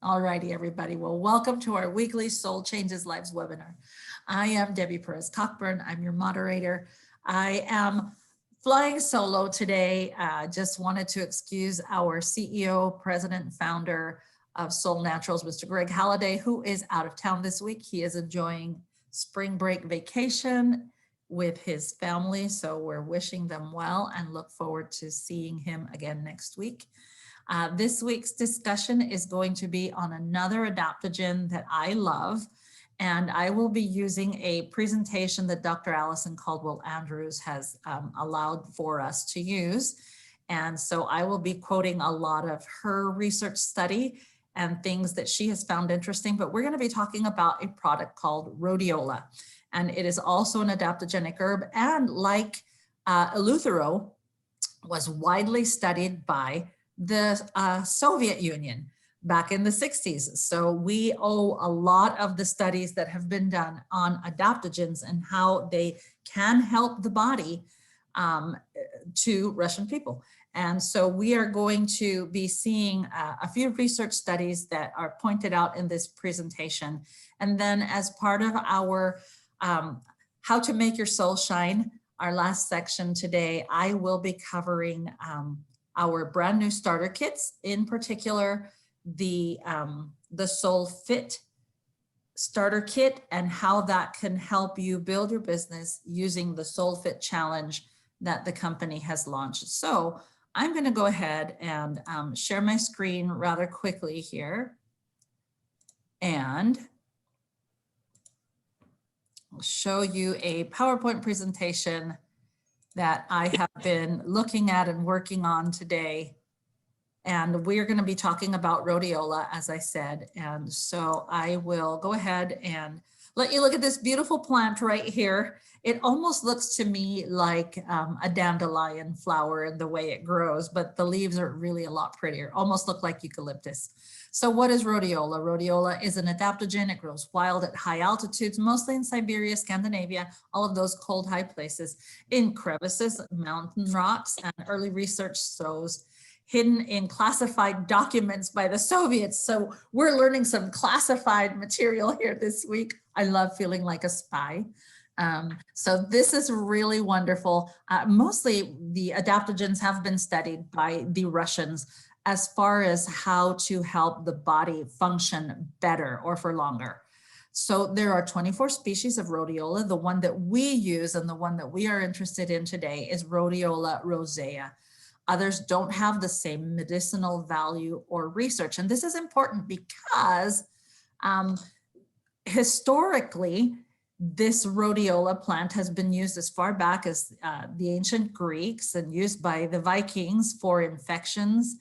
All righty, everybody. Well, welcome to our weekly Soul Changes Lives webinar. I am Debbie Perez Cockburn. I'm your moderator. I am flying solo today. Just wanted to excuse our CEO, president, and founder of Soul Naturals, Mr. Greg Halliday, who is out of town this week. He is enjoying spring break vacation with his family. So we're wishing them well and look forward to seeing him again next week. This week's discussion is going to be on another adaptogen that I love, and I will be using a presentation that Dr. Allison Caldwell Andrews has allowed for us to use. And so I will be quoting a lot of her research study and things that she has found interesting, but we're going to be talking about a product called Rhodiola. And it is also an adaptogenic herb, and like Eleuthero, was widely studied by the Soviet Union back in the 60s. So we owe a lot of the studies that have been done on adaptogens and how they can help the body to Russian people. And so we are going to be seeing a few research studies that are pointed out in this presentation. And then as part of our How to Make Your Soul Shine, our last section today, I will be covering our brand new starter kits, in particular the SolleFit starter kit and how that can help you build your business using the SolleFit challenge that the company has launched. So I'm going to go ahead and share my screen rather quickly here, and I'll show you a PowerPoint presentation that I have been looking at and working on today. And we're going to be talking about Rhodiola, as I said. And so I will go ahead and let you look at this beautiful plant right here. It almost looks to me like a dandelion flower in the way it grows, but the leaves are really a lot prettier, almost look like eucalyptus. So what is Rhodiola? Rhodiola is an adaptogen. It grows wild at high altitudes, mostly in Siberia, Scandinavia, all of those cold, high places, in crevices, mountain rocks, and early research shows hidden in classified documents by the Soviets. So we're learning some classified material here this week. I love feeling like a spy. So this is really wonderful. Mostly the adaptogens have been studied by the Russians as far as how to help the body function better or for longer. So there are 24 species of rhodiola. The one that we use and the one that we are interested in today is Rhodiola rosea. Others don't have the same medicinal value or research. And this is important because historically, this rhodiola plant has been used as far back as the ancient Greeks and used by the Vikings for infections,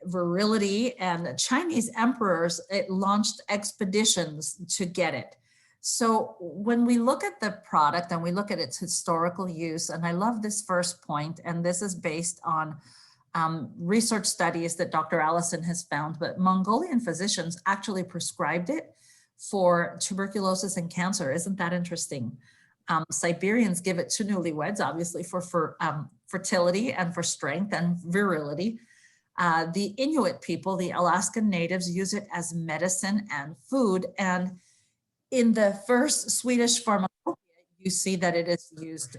virility, and Chinese emperors. It launched expeditions to get it. So when we look at the product and we look at its historical use, and I love this first point, and this is based on research studies that Dr. Allison has found, but Mongolian physicians actually prescribed it for tuberculosis and cancer. Isn't that interesting? Siberians give it to newlyweds, obviously for fertility and for strength and virility. The Inuit people, the Alaskan natives, use it as medicine and food. And in the first Swedish pharmacopoeia, you see that it is used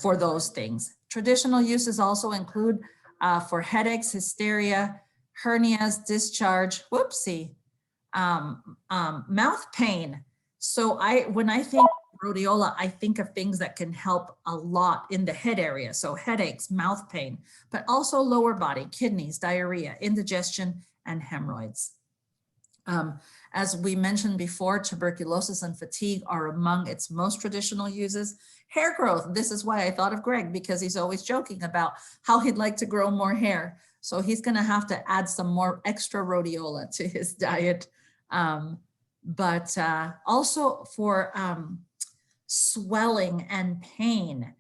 for those things. Traditional uses also include for headaches, hysteria, hernias, discharge, mouth pain. So when I think rhodiola, I think of things that can help a lot in the head area. So headaches, mouth pain, but also lower body, kidneys, diarrhea, indigestion, and hemorrhoids. As we mentioned before, tuberculosis and fatigue are among its most traditional uses. Hair growth, this is why I thought of Greg, because he's always joking about how he'd like to grow more hair. So he's going to have to add some more extra rhodiola to his diet. But also for swelling and pain,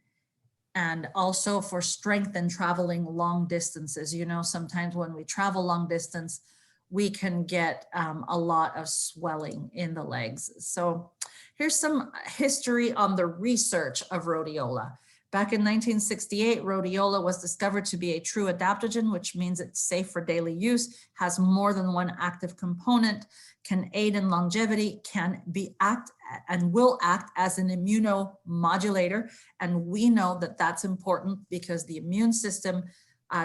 and also for strength and traveling long distances. You know, sometimes when we travel long distance, we can get a lot of swelling in the legs. So here's some history on the research of rhodiola. Back in 1968, rhodiola was discovered to be a true adaptogen, which means it's safe for daily use, has more than one active component, can aid in longevity, can be and will act as an immunomodulator. And we know that that's important because the immune system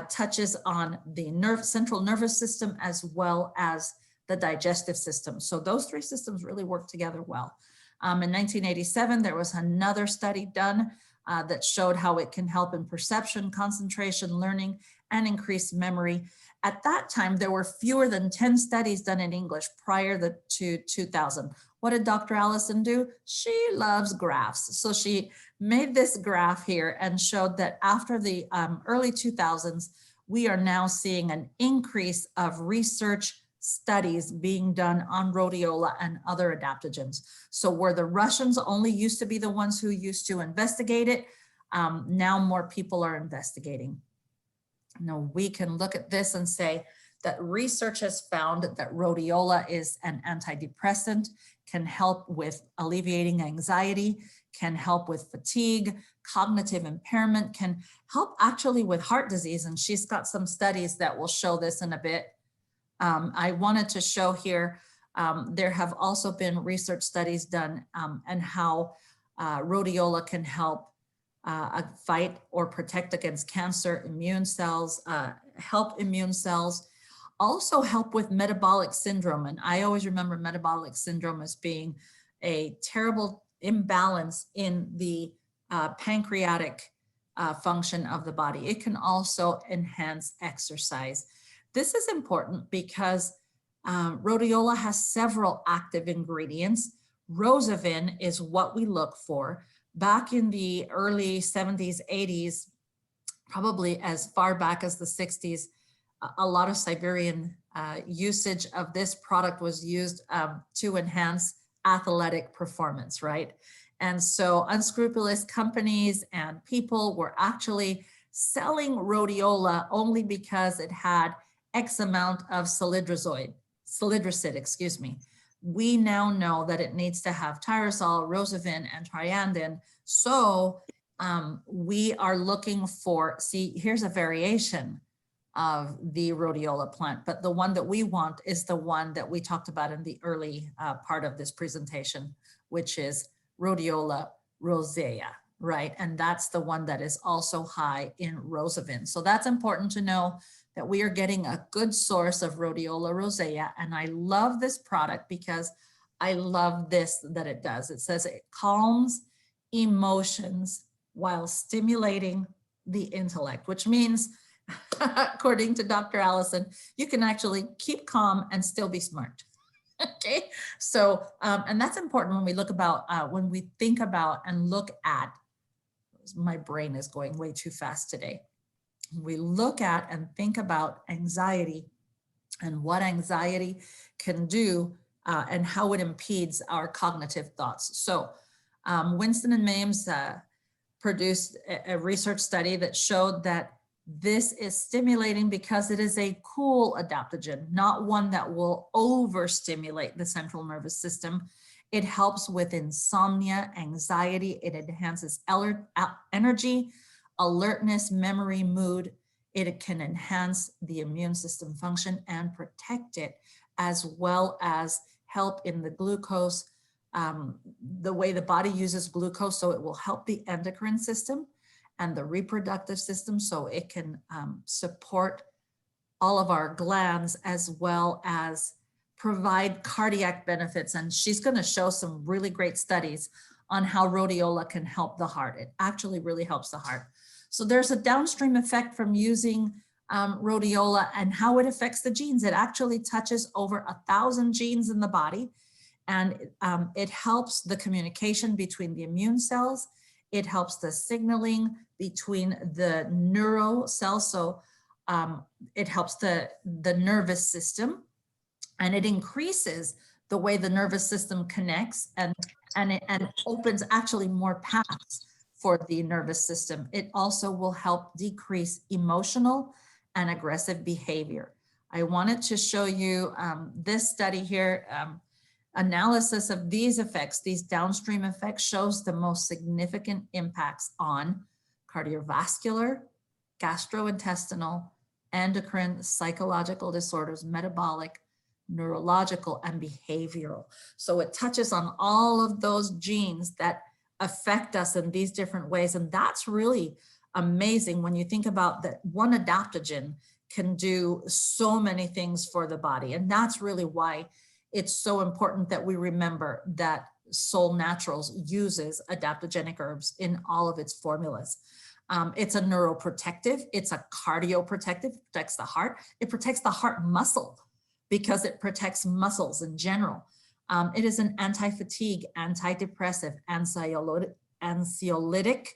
touches on the central nervous system as well as the digestive system. So those three systems really work together well. In 1987, there was another study done that showed how it can help in perception, concentration, learning, and increased memory. At that time, there were fewer than 10 studies done in English prior to 2000. What did Dr. Allison do? She loves graphs. So she made this graph here and showed that after the early 2000s, we are now seeing an increase of research studies being done on rhodiola and other adaptogens. So where the Russians only used to be the ones who used to investigate it, now more people are investigating. Now we can look at this and say that research has found that rhodiola is an antidepressant, can help with alleviating anxiety, can help with fatigue, cognitive impairment, can help actually with heart disease. And she's got some studies that will show this in a bit. I wanted to show here, there have also been research studies done and how rhodiola can help fight or protect against cancer, immune cells, help immune cells, also help with metabolic syndrome. And I always remember metabolic syndrome as being a terrible imbalance in the pancreatic function of the body. It can also enhance exercise. This is important because rhodiola has several active ingredients. Rosavin is what we look for. Back in the early 70s, 80s, probably as far back as the 60s, a lot of Siberian usage of this product was used to enhance athletic performance, right? And so unscrupulous companies and people were actually selling rhodiola only because it had X amount of salidroside, excuse me. We now know that it needs to have tyrosol, rosavin, and triandin. So we are looking for, see, here's a variation of the rhodiola plant, but the one that we want is the one that we talked about in the early part of this presentation, which is Rhodiola rosea, right? And that's the one that is also high in rosavin. So that's important to know that we are getting a good source of Rhodiola rosea. And I love this product because I love this that it does. It says it calms emotions while stimulating the intellect, which means, according to Dr. Allison, you can actually keep calm and still be smart. Okay, so and that's important when we look about when we think about and look at, my brain is going way too fast today. We look at and think about anxiety and what anxiety can do and how it impedes our cognitive thoughts. So Winston and Mames produced a research study that showed that this is stimulating because it is a cool adaptogen, not one that will overstimulate the central nervous system. It helps with insomnia, anxiety. It enhances energy, alertness, memory, mood. It can enhance the immune system function and protect it, as well as help in the glucose, the way the body uses glucose. So it will help the endocrine system and the reproductive system, so it can support all of our glands, as well as provide cardiac benefits. And she's going to show some really great studies on how rhodiola can help the heart. It actually really helps the heart. So there's a downstream effect from using rhodiola and how it affects the genes. It actually touches over 1,000 genes in the body, and it helps the communication between the immune cells. It helps the signaling between the neuro cells. So it helps the nervous system, and it increases the way the nervous system connects and opens actually more paths for the nervous system. It also will help decrease emotional and aggressive behavior. I wanted to show you this study here. Analysis of these effects, these downstream effects, shows the most significant impacts on cardiovascular, gastrointestinal, endocrine, psychological disorders, metabolic, neurological, and behavioral. So it touches on all of those genes that affect us in these different ways. And that's really amazing when you think about that one adaptogen can do so many things for the body. And that's really why it's so important that we remember that Soul Naturals uses adaptogenic herbs in all of its formulas. It's a neuroprotective, it's a cardioprotective, it protects the heart, it protects the heart muscle because it protects muscles in general. It is an anti-fatigue, antidepressive, anxiolytic,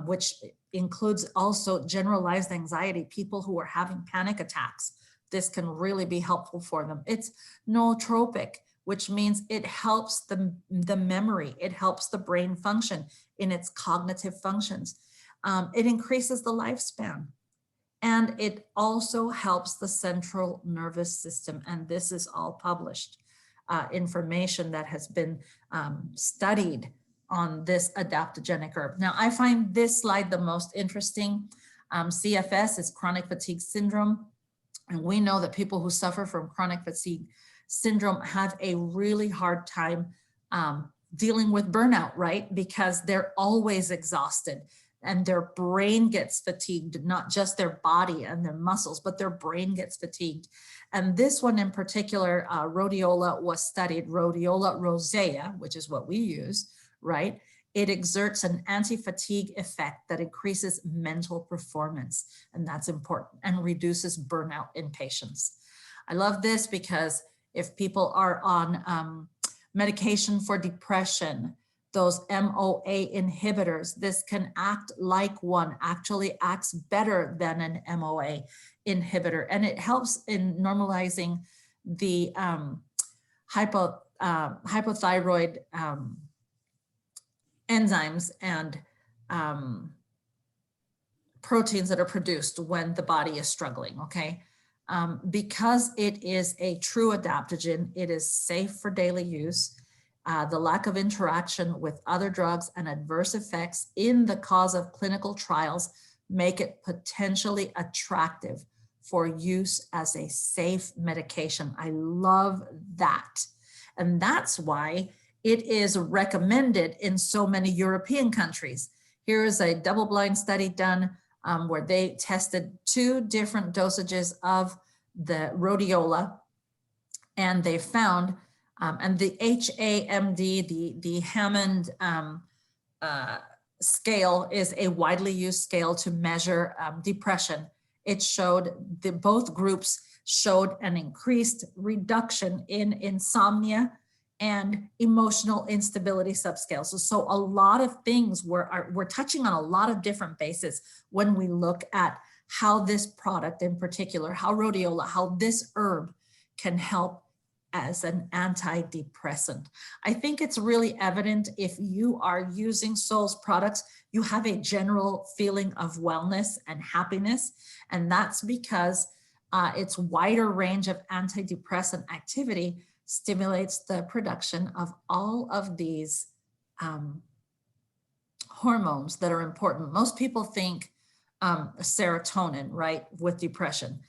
which includes also generalized anxiety, people who are having panic attacks. This can really be helpful for them. It's nootropic, which means it helps the memory, it helps the brain function in its cognitive functions. It increases the lifespan, and it also helps the central nervous system. And this is all published information that has been studied on this adaptogenic herb. Now, I find this slide the most interesting. CFS is chronic fatigue syndrome. And we know that people who suffer from chronic fatigue syndrome have a really hard time dealing with burnout, right? Because they're always exhausted and their brain gets fatigued, not just their body and their muscles, but their brain gets fatigued. And this one in particular, Rhodiola was studied, Rhodiola rosea, which is what we use, right? It exerts an anti-fatigue effect that increases mental performance, and that's important, and reduces burnout in patients. I love this because if people are on medication for depression, those MOA inhibitors, this can act like one, actually acts better than an MOA inhibitor. And it helps in normalizing the hypothyroid enzymes and proteins that are produced when the body is struggling, okay? Because it is a true adaptogen, it is safe for daily use. The lack of interaction with other drugs and adverse effects in the cause of clinical trials make it potentially attractive for use as a safe medication. I love that. And that's why it is recommended in so many European countries. Here is a double-blind study done where they tested 2 different dosages of the Rhodiola, and they found, and the HAMD, the Hammond scale is a widely used scale to measure depression. It showed both groups showed an increased reduction in insomnia and emotional instability subscales. So a lot of things we're touching on a lot of different bases when we look at how this product in particular, how Rhodiola, how this herb can help as an antidepressant. I think it's really evident if you are using Soul's products, you have a general feeling of wellness and happiness. And that's because its wider range of antidepressant activity stimulates the production of all of these hormones that are important. Most people think serotonin, right, with depression.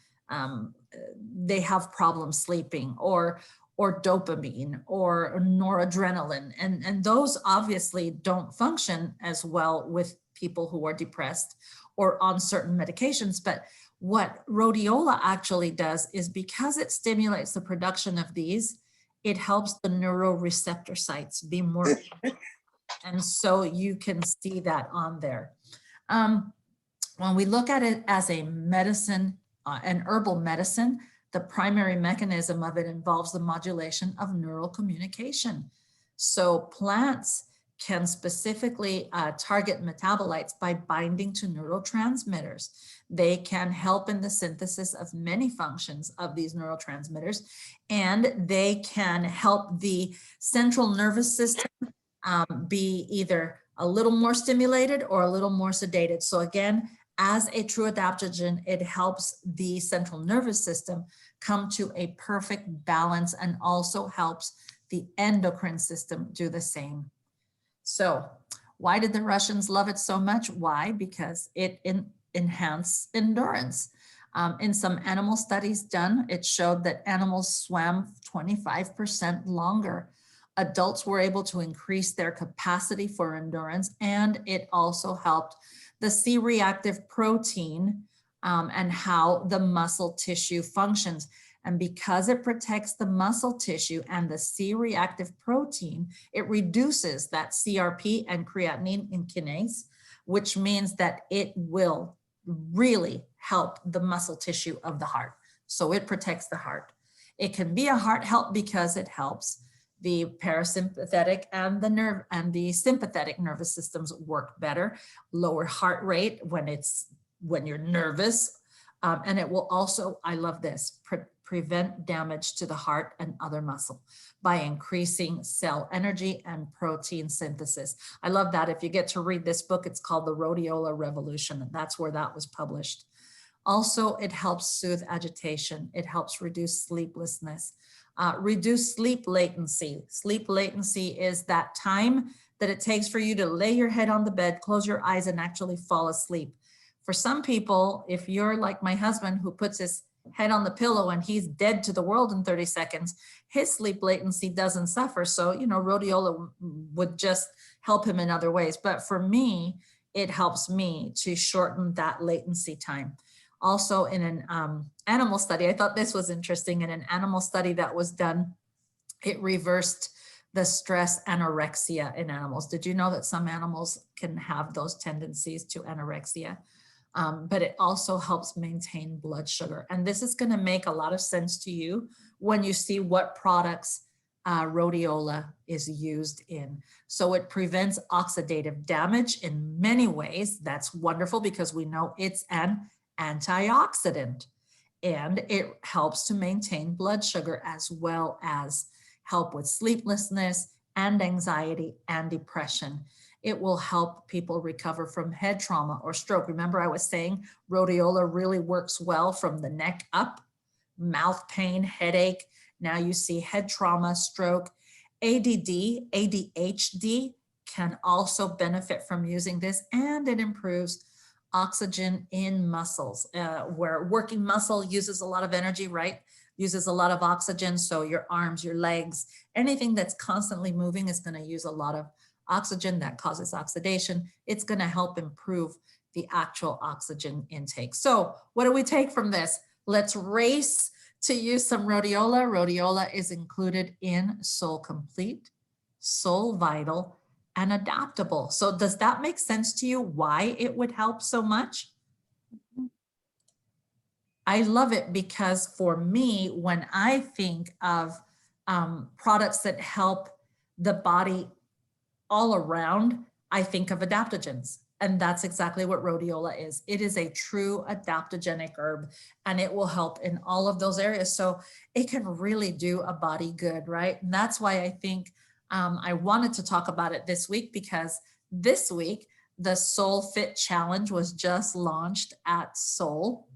They have problems sleeping, or dopamine or noradrenaline. And those obviously don't function as well with people who are depressed or on certain medications. But what Rhodiola actually does is, because it stimulates the production of these, it helps the neuroreceptor sites be more, and so you can see that on there. When we look at it as a medicine, an herbal medicine, the primary mechanism of it involves the modulation of neural communication. So plants can specifically target metabolites by binding to neurotransmitters. They can help in the synthesis of many functions of these neurotransmitters, and they can help the central nervous system be either a little more stimulated or a little more sedated. So again, as a true adaptogen, it helps the central nervous system come to a perfect balance, and also helps the endocrine system do the same. So Why did the Russians love it so much? Why? Because it enhanced endurance. In some animal studies done, it showed that animals swam 25% longer. Adults were able to increase their capacity for endurance, and it also helped the C-reactive protein and how the muscle tissue functions. And because it protects the muscle tissue and the C-reactive protein, it reduces that CRP and creatinine in kinase, which means that it will really help the muscle tissue of the heart. So it protects the heart. It can be a heart help because it helps the parasympathetic and the sympathetic nervous systems work better, lower heart rate when you're nervous. And it will also, I love this, prevent damage to the heart and other muscle by increasing cell energy and protein synthesis. I love that. If you get to read this book, it's called The Rhodiola Revolution, and that's where that was published. Also, it helps soothe agitation. It helps reduce sleeplessness, reduce sleep latency. Sleep latency is that time that it takes for you to lay your head on the bed, close your eyes, and actually fall asleep. For some people, if you're like my husband who puts his head on the pillow and he's dead to the world in 30 seconds, his sleep latency doesn't suffer. So, rhodiola would just help him in other ways. But for me, it helps me to shorten that latency time. Also in an animal study, I thought this was interesting. In an animal study that was done, it reversed the stress anorexia in animals. Did you know that some animals can have those tendencies to anorexia? But it also helps maintain blood sugar. And this is going to make a lot of sense to you when you see what products rhodiola is used in. So it prevents oxidative damage in many ways. That's wonderful because we know it's an antioxidant, and it helps to maintain blood sugar as well as help with sleeplessness and anxiety and depression. It will help people recover from head trauma or stroke. Remember, I was saying rhodiola really works well from the neck up, mouth pain, headache. Now you see head trauma, stroke, ADD, ADHD can also benefit from using this, and it improves oxygen in muscles, where working muscle uses a lot of energy, right? Uses a lot of oxygen. So your arms, your legs, anything that's constantly moving is going to use a lot of oxygen. That causes oxidation. It's going to help improve the actual oxygen intake. So what do we take from this? Let's race to use some rhodiola. Rhodiola is included in Soul Complete, Soul Vital, and Adaptable. So does that make sense to you why it would help so much? I love it because for me, when I think of products that help the body all around, I think of adaptogens. And that's exactly what rhodiola is. It is a true adaptogenic herb, and it will help in all of those areas. So it can really do a body good, right? And that's why I think I wanted to talk about it this week, because this week, the SolleFit challenge was just launched at Soul.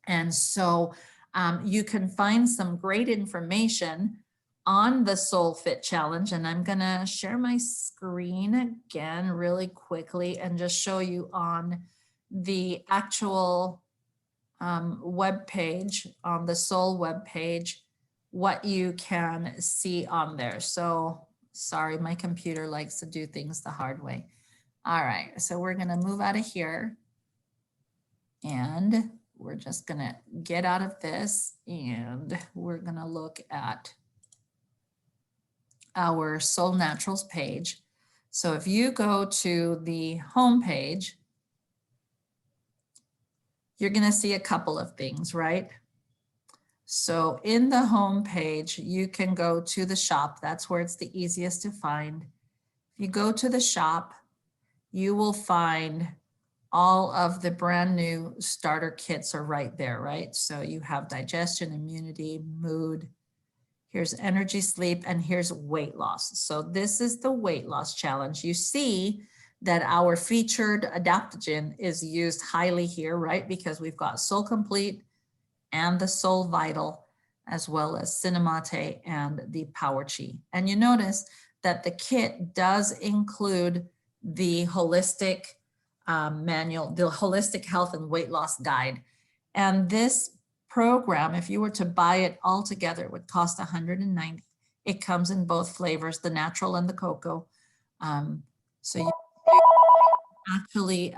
And so you can find some great information on the SolleFit challenge. And I'm going to share my screen again really quickly and just show you on the actual web page, on the Soul web page, what you can see on there. So sorry, my computer likes to do things the hard way. All right, so we're going to move out of here, and we're just going to get out of this, and we're going to look at our Soul Naturals page. So if you go to the home page, you're going to see a couple of things, right? So in the home page, you can go to the shop. That's where it's the easiest to find. If you go to the shop, you will find all of the brand new starter kits are right there, right? So you have digestion, immunity, mood, here's energy, sleep, and here's weight loss. So this is the weight loss challenge. You see that our featured adaptogen is used highly here, right? Because we've got Soul Complete and the Soul Vital, as well as Cinemate and the Power Chi. And you notice that the kit does include the holistic manual, the holistic health and weight loss guide. And this program, if you were to buy it all together, it would cost $190. It comes in both flavors, the natural and the cocoa. So you actually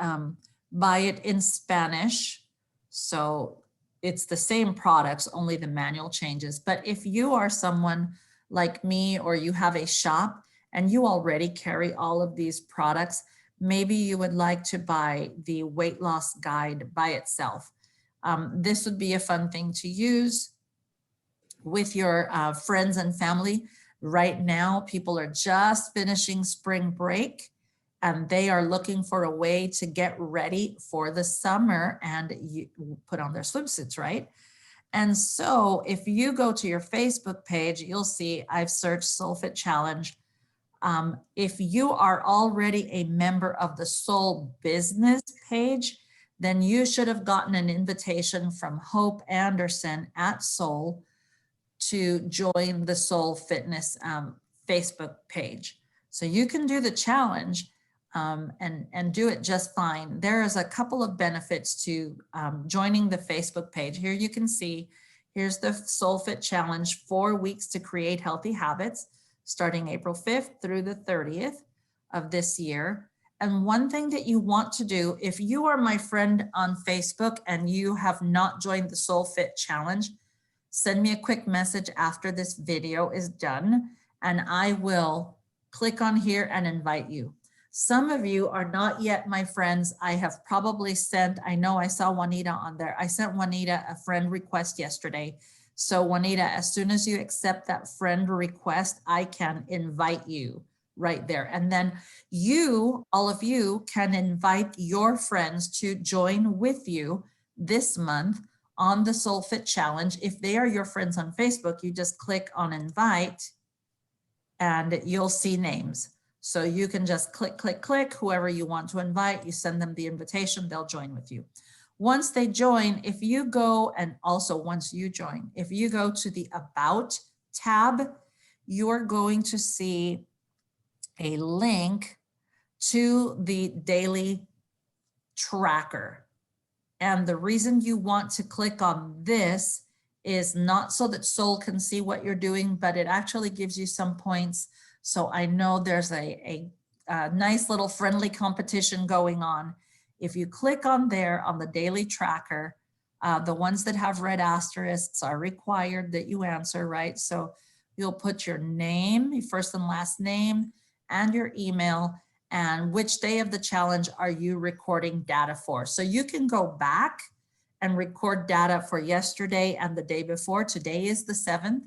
buy it in Spanish. So it's the same products, only the manual changes. But if you are someone like me, or you have a shop and you already carry all of these products, maybe you would like to buy the weight loss guide by itself. This would be a fun thing to use with your friends and family. Right now, people are just finishing spring break and they are looking for a way to get ready for the summer and you put on their swimsuits, right? And so if you go to your Facebook page, you'll see I've searched SolleFit Challenge. If you are already a member of the Soul Business page, then you should have gotten an invitation from Hope Anderson at Soul to join the Soul Fitness Facebook page. So you can do the challenge and do it just fine. There is a couple of benefits to joining the Facebook page. Here you can see, here's the SolleFit Challenge, 4 weeks to create healthy habits, starting April 5th through the 30th of this year. And one thing that you want to do, if you are my friend on Facebook and you have not joined the SolleFit Challenge, send me a quick message after this video is done, and I will click on here and invite you. Some of you are not yet my friends. I have probably sent, I know I saw Juanita on there. I sent Juanita a friend request yesterday. So Juanita, as soon as you accept that friend request, I can invite you right there. And then you, all of you, can invite your friends to join with you this month on the SolleFit Challenge. If they are your friends on Facebook, you just click on invite and you'll see names. So you can just click, click, click, whoever you want to invite, you send them the invitation, they'll join with you. Once they join, if you go, and also once you join, if you go to the About tab, you're going to see a link to the daily tracker. And the reason you want to click on this is not so that Soul can see what you're doing, but it actually gives you some points. So I know there's a nice little friendly competition going on. If you click on there on the daily tracker, the ones that have red asterisks are required that you answer, right? So you'll put your name, your first and last name, and your email, and which day of the challenge are you recording data for. So you can go back and record data for yesterday and the day before. Today is the 7th.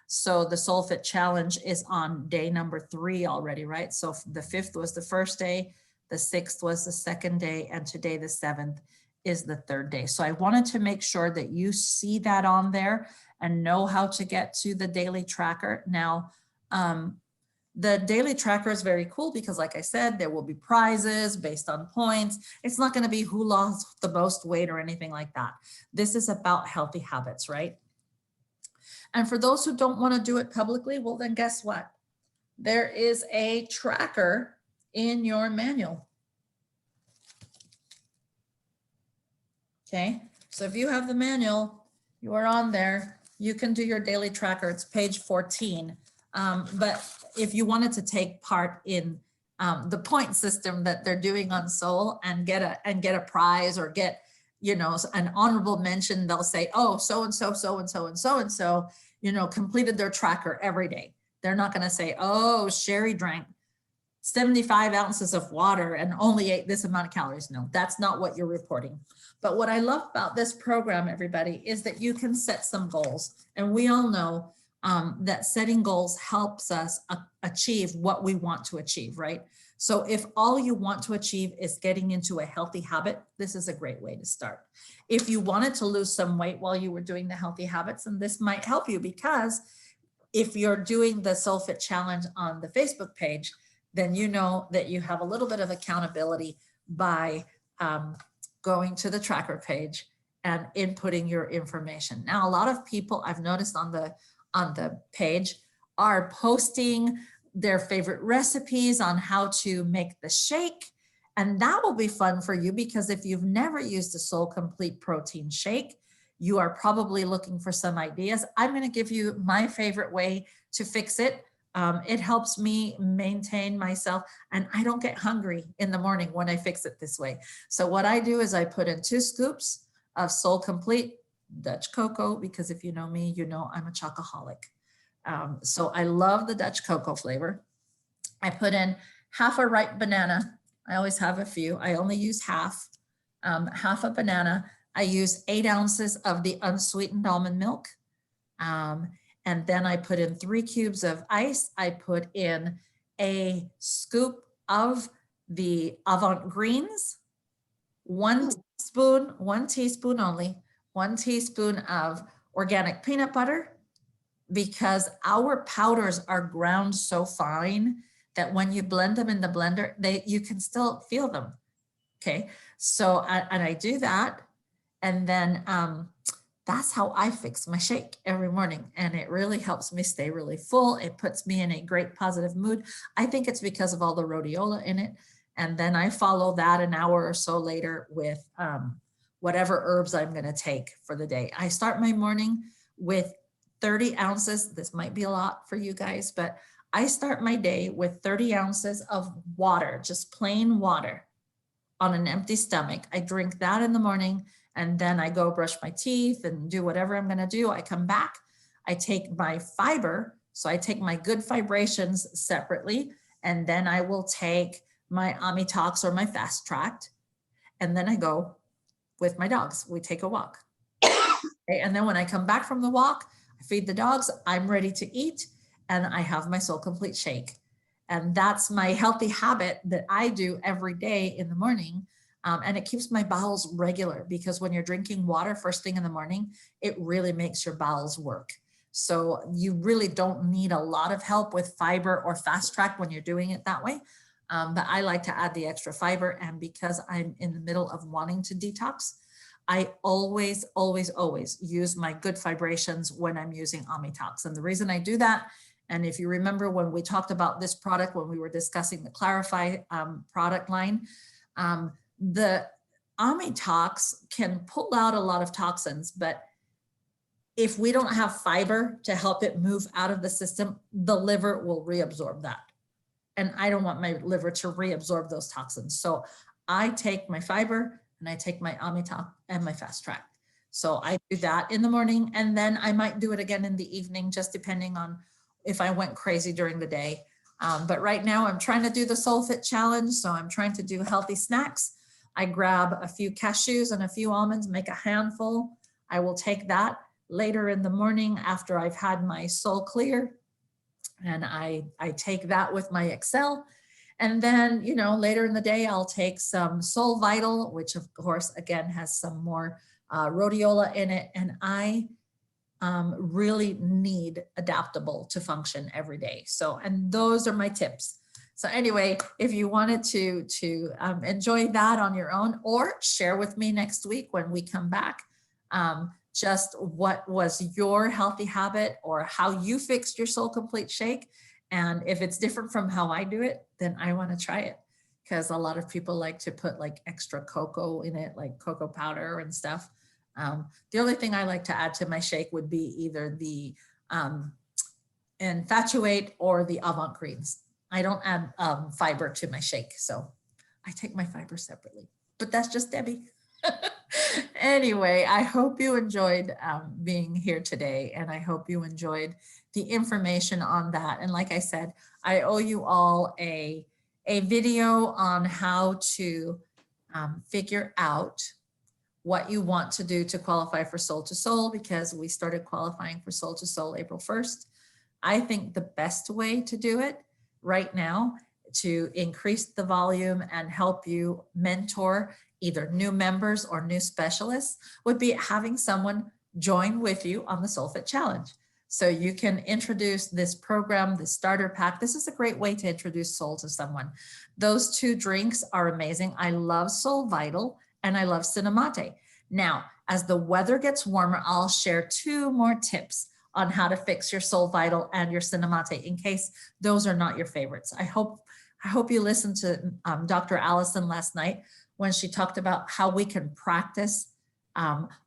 So the SolleFit Challenge is on day number 3 already, right? So the 5th was the first day, the 6th was the second day, and today the 7th is the 3rd day. So I wanted to make sure that you see that on there and know how to get to the daily tracker. Now, the daily tracker is very cool because, like I said, there will be prizes based on points. It's not going to be who lost the most weight or anything like that. This is about healthy habits, right? And for those who don't want to do it publicly, well, then guess what? There is a tracker in your manual. Okay, so if you have the manual, you are on there, you can do your daily tracker. It's page 14. But if you wanted to take part in the point system that they're doing on Soul and get a prize or get, you know, an honorable mention, they'll say, oh, so-and-so, so-and-so, and so-and-so, you know, completed their tracker every day. They're not going to say, oh, Sherry drank 75 ounces of water and only ate this amount of calories. No, that's not what you're reporting. But what I love about this program, everybody, is that you can set some goals. And we all know that setting goals helps us achieve what we want to achieve, right? So if all you want to achieve is getting into a healthy habit, this is a great way to start. If you wanted to lose some weight while you were doing the healthy habits, then this might help you, because if you're doing the SolleFit Challenge on the Facebook page, then you know that you have a little bit of accountability by going to the tracker page and inputting your information. Now, a lot of people I've noticed on the page are posting their favorite recipes on how to make the shake. And that will be fun for you because if you've never used a Soul Complete protein shake, you are probably looking for some ideas. I'm going to give you my favorite way to fix it. It helps me maintain myself and I don't get hungry in the morning when I fix it this way. So what I do is I put in 2 scoops of Soul Complete Dutch cocoa, because if you know me, you know I'm a chocoholic. So I love the Dutch cocoa flavor. I put in half a ripe banana. I always have a few. I only use half a banana. I use 8 ounces of the unsweetened almond milk. And then I put in 3 cubes of ice. I put in a scoop of the Avant greens, 1 teaspoon only, 1 teaspoon of organic peanut butter, because our powders are ground so fine that when you blend them in the blender, you can still feel them. Okay, so and I do that, and then that's how I fix my shake every morning, and it really helps me stay really full. It puts me in a great positive mood. I think it's because of all the rhodiola in it, and then I follow that an hour or so later with whatever herbs I'm going to take for the day. I start my morning with 30 ounces. This might be a lot for you guys, but I start my day with 30 ounces of water, just plain water on an empty stomach. I drink that in the morning, and then I go brush my teeth and do whatever I'm going to do. I come back, I take my fiber. So I take my good vibrations separately, and then I will take my Omnitox or my Fast Tract, and then I go with my dogs. We take a walk. Okay, and then when I come back from the walk, I feed the dogs, I'm ready to eat, and I have my Soul Complete shake. And that's my healthy habit that I do every day in the morning. And it keeps my bowels regular, because when you're drinking water first thing in the morning, it really makes your bowels work. So you really don't need a lot of help with fiber or Fast Track when you're doing it that way. But I like to add the extra fiber. And because I'm in the middle of wanting to detox, I always use my good vibrations when I'm using Omnitox. And the reason I do that, and if you remember when we talked about this product, when we were discussing the Clarify product line, the Omnitox can pull out a lot of toxins, but if we don't have fiber to help it move out of the system, the liver will reabsorb that. And I don't want my liver to reabsorb those toxins. So I take my fiber and I take my Omnitox and my Fast Track. So I do that in the morning, and then I might do it again in the evening, just depending on if I went crazy during the day. But right now I'm trying to do the SolleFit challenge. So I'm trying to do healthy snacks. I grab a few cashews and a few almonds, make a handful. I will take that later in the morning after I've had my Soul Clear, and I take that with my Excel. And then, you know, later in the day, I'll take some Soul Vital, which of course, again, has some more rhodiola in it. And I really need adaptable to function every day. So, and those are my tips. So anyway, if you wanted to enjoy that on your own, or share with me next week when we come back, just what was your healthy habit or how you fixed your Soul Complete shake. And if it's different from how I do it, then I want to try it, because a lot of people like to put like extra cocoa in it, like cocoa powder and stuff. The only thing I like to add to my shake would be either the Infatuate or the Avant greens. I don't add fiber to my shake, so I take my fiber separately. But that's just Debbie. Anyway, I hope you enjoyed being here today, and I hope you enjoyed the information on that. And like I said, I owe you all a video on how to figure out what you want to do to qualify for Soul to Soul, because we started qualifying for Soul to Soul April 1st. I think the best way to do it right now to increase the volume and help you mentor either new members or new specialists would be having someone join with you on the SolleFit challenge. So you can introduce this program, the starter pack. This is a great way to introduce Soul to someone. Those 2 drinks are amazing. I love Soul Vital and I love Cinnamate. Now, as the weather gets warmer, I'll share 2 more tips on how to fix your Soul Vital and your Cinnamate in case those are not your favorites. I hope you listened to Dr. Allison last night when she talked about how we can practice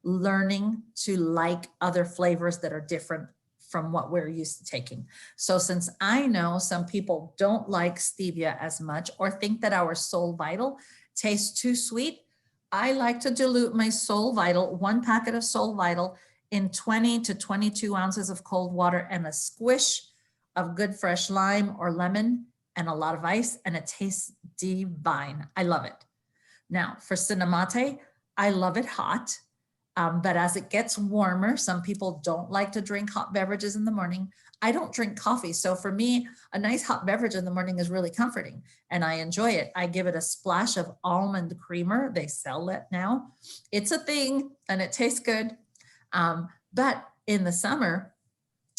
learning to like other flavors that are different from what we're used to taking. So since I know some people don't like stevia as much or think that our Soul Vital tastes too sweet, I like to dilute my Soul Vital, 1 packet of Soul Vital, in 20 to 22 ounces of cold water and a squish of good fresh lime or lemon and a lot of ice, and it tastes divine. I love it. Now for Cinnamate, I love it hot. But as it gets warmer, some people don't like to drink hot beverages in the morning. I don't drink coffee. So for me, a nice hot beverage in the morning is really comforting and I enjoy it. I give it a splash of almond creamer. They sell it now. It's a thing and it tastes good. But in the summer,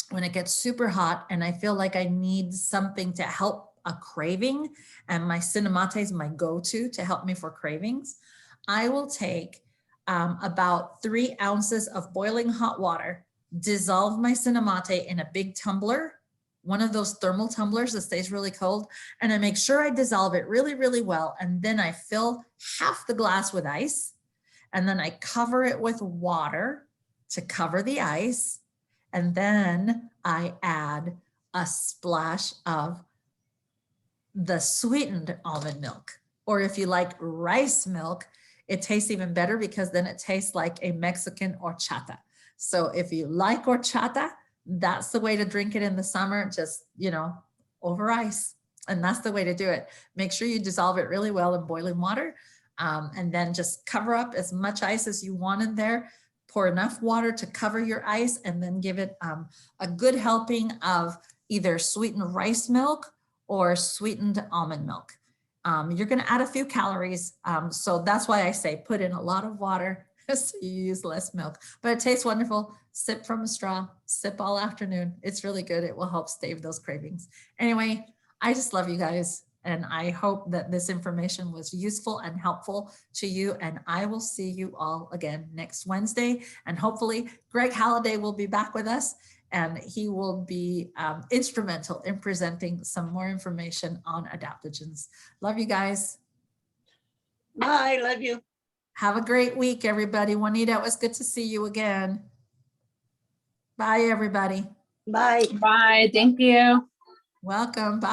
when it gets super hot and I feel like I need something to help a craving, and my Cinnamate is my go-to to help me for cravings, I will take about 3 ounces of boiling hot water, dissolve my Cinnamate in a big tumbler, one of those thermal tumblers that stays really cold, and I make sure I dissolve it really, really well. And then I fill half the glass with ice, and then I cover it with water to cover the ice. And then I add a splash of the sweetened almond milk, or if you like rice milk, it tastes even better because then it tastes like a Mexican horchata. So if you like horchata, that's the way to drink it in the summer, just, over ice. And that's the way to do it. Make sure you dissolve it really well in boiling water. And then just cover up as much ice as you want in there. Pour enough water to cover your ice and then give it a good helping of either sweetened rice milk or sweetened almond milk. You're going to add a few calories. So that's why I say put in a lot of water so you use less milk, but it tastes wonderful. Sip from a straw, sip all afternoon. It's really good. It will help stave those cravings. Anyway, I just love you guys. And I hope that this information was useful and helpful to you. And I will see you all again next Wednesday. And hopefully Greg Halliday will be back with us. And he will be instrumental in presenting some more information on adaptogens. Love you guys. Bye. Love you. Have a great week, everybody. Juanita, it was good to see you again. Bye, everybody. Bye. Bye. Thank you. Welcome. Bye.